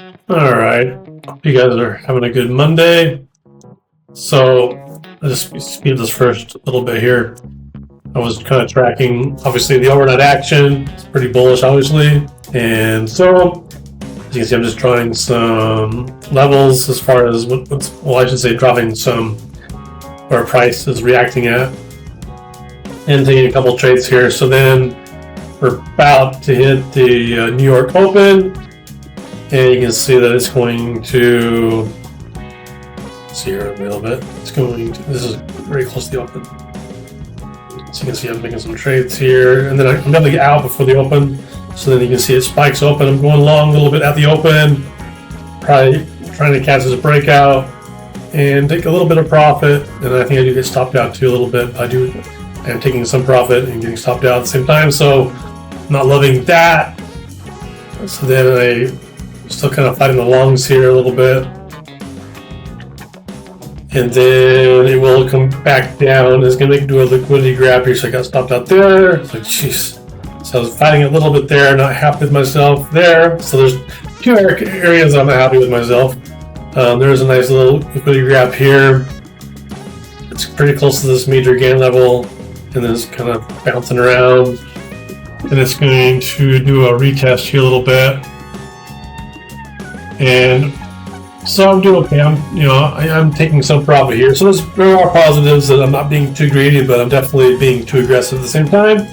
All right. Hope you guys are having a good Monday. So I'll just speed this first a little bit here. I was kind of tracking, obviously, the overnight action. It's pretty bullish, obviously. And so, as you can see, I'm just drawing some levels as far as I should say, dropping some where price is reacting at. And taking a couple trades here. So then we're about to hit the New York Open. And you can see that it's going to, see here a little bit, this is very close to the open. So you can see I'm making some trades here, and then I'm going to get out before the open. So then you can see it spikes open. I'm going long a little bit at the open, probably trying to catch this breakout and take a little bit of profit. And I think I do get stopped out too a little bit. I am taking some profit and getting stopped out at the same time. So I'm not loving that. So then still kind of fighting the longs here a little bit. And then it will come back down. It's going to do a liquidity grab here, so I got stopped out there. So, jeez. So I was fighting a little bit there, not happy with myself there. So there's two areas I'm not happy with myself. There's a nice little liquidity grab here. It's pretty close to this major gain level, and then it's kind of bouncing around. And it's going to do a retest here a little bit. And so I'm doing okay. I'm taking some profit here. So there are positives that I'm not being too greedy, but I'm definitely being too aggressive at the same time.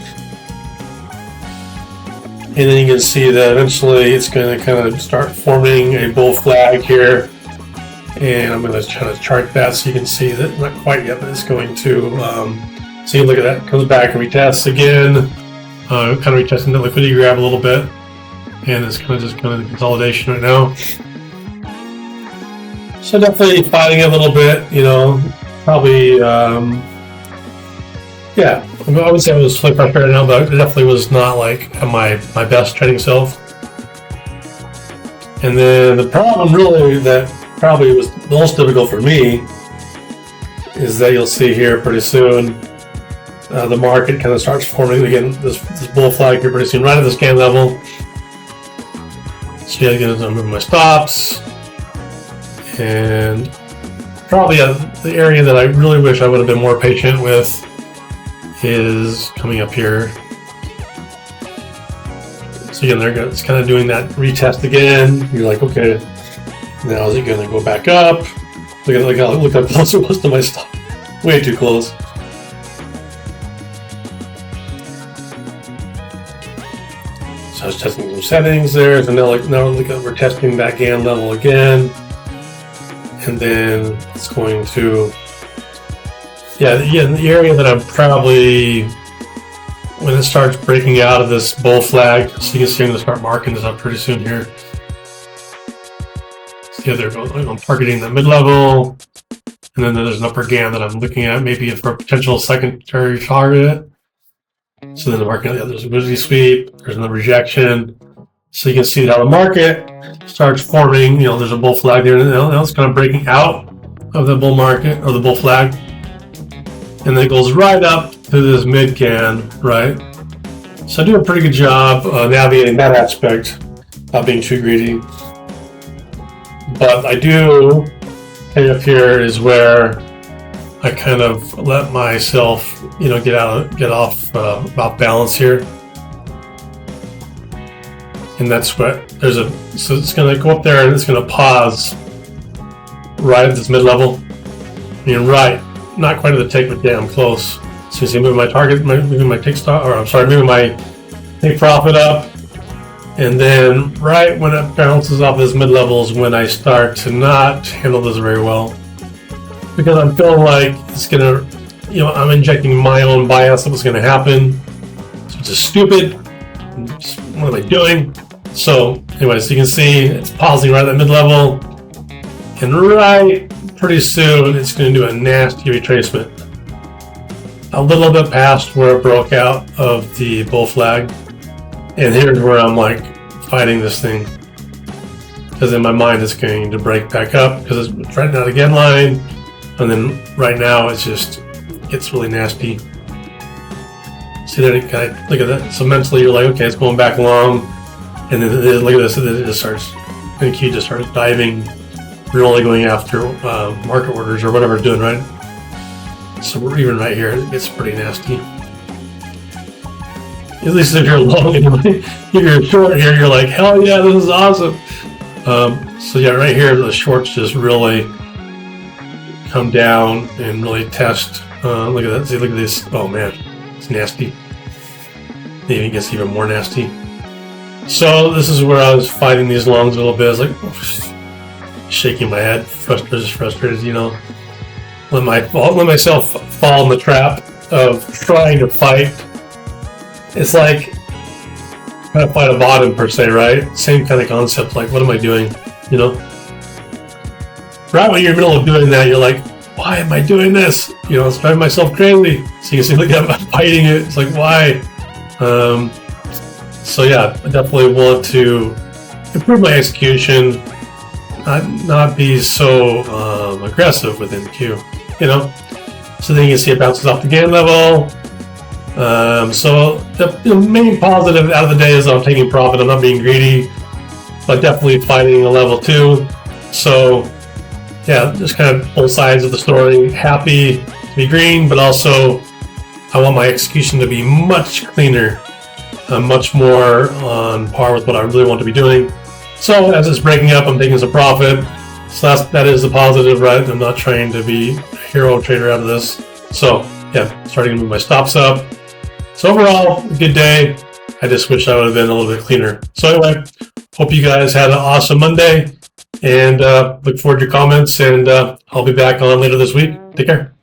And then you can see that eventually it's going to kind of start forming a bull flag here. And I'm going to try to chart that so you can see that, not quite yet, but it's going to, see, look at that, it comes back and retests again. Kind of retesting the liquidity grab a little bit. And it's kind of the consolidation right now. So definitely fighting a little bit, probably, yeah. I would say I was slightly frustrated now, but it definitely was not like at my best trading self. And then the problem really that probably was the most difficult for me is that you'll see here pretty soon, the market kind of starts forming again, this bull flag here pretty soon, right at the scan level. So yeah, again, I'm moving my stops. And probably the area that I really wish I would have been more patient with is coming up here. So again, it's kind of doing that retest again. You're like, okay, now is it going to go back up? Look how close it was to my stop. Way too close. So I was testing some settings there. So now we're testing that gain level again. And then it's going to, the area that I'm probably, when it starts breaking out of this bull flag, so you can see I'm going to start marking this up pretty soon here. So I'm targeting the mid-level, and then there's an upper gain that I'm looking at, maybe for a potential secondary target. So then the market, there's a liquidity sweep, there's another rejection. So you can see how the market starts forming, there's a bull flag there, and now it's kind of breaking out of the bull market, or the bull flag. And then it goes right up to this mid-can, right? So I do a pretty good job navigating that aspect, not being too greedy. But I do, up here is where I kind of let myself, get off balance here. And that's what so it's going to go up there and it's going to pause right at this mid-level. Right, not quite at the take, but damn close. So you see, moving my target, moving my take stop, moving my take profit up. And then right when it bounces off this mid-level is when I start to not handle this very well. Because I'm feeling like it's going to, I'm injecting my own bias of what's going to happen. So it's just stupid. What am I doing? So anyways, you can see it's pausing right at mid-level, and right pretty soon it's going to do a nasty retracement a little bit past where it broke out of the bull flag. And here's where I'm like fighting this thing, because in my mind it's going to break back up because it's right now again line, and then right now it's really nasty. See there, look at that. So mentally you're like, okay, it's going back long, and then look at this, it just starts NQ just started diving. We're only going after market orders or whatever it's doing, right? So we're even right here. It gets pretty nasty. At least if you're long anyway. If you're short here, you're like, hell yeah, this is awesome. So yeah, right here, the shorts just really come down and really test. Look at that. See, look at this. Oh man, it's nasty. Maybe it gets even more nasty. So this is where I was fighting these longs a little bit. I was like shaking my head, frustrated, you know. Let myself fall in the trap of trying to fight. It's like trying to fight a bottom per se, right? Same kind of concept. Like, what am I doing? You know, right when you're in the middle of doing that, you're like, why am I doing this? You know, it's driving myself crazy. So you can see, look, I'm fighting it. It's like, why? So yeah, I definitely want to improve my execution, not be so aggressive with NQ, you know. So then you can see it bounces off the gain level. So the main positive out of the day is I'm taking profit. I'm not being greedy, but definitely fighting a level 2. So yeah, just kind of both sides of the story. Happy to be green, but also I want my execution to be much cleaner, much more on par with what I really want to be doing. So as it's breaking up, I'm taking some profit. So that is the positive, right? I'm not trying to be a hero trader out of this. So yeah, starting to move my stops up. So overall, a good day. I just wish I would have been a little bit cleaner. So anyway, hope you guys had an awesome Monday, and look forward to your comments, and I'll be back on later this week. Take care.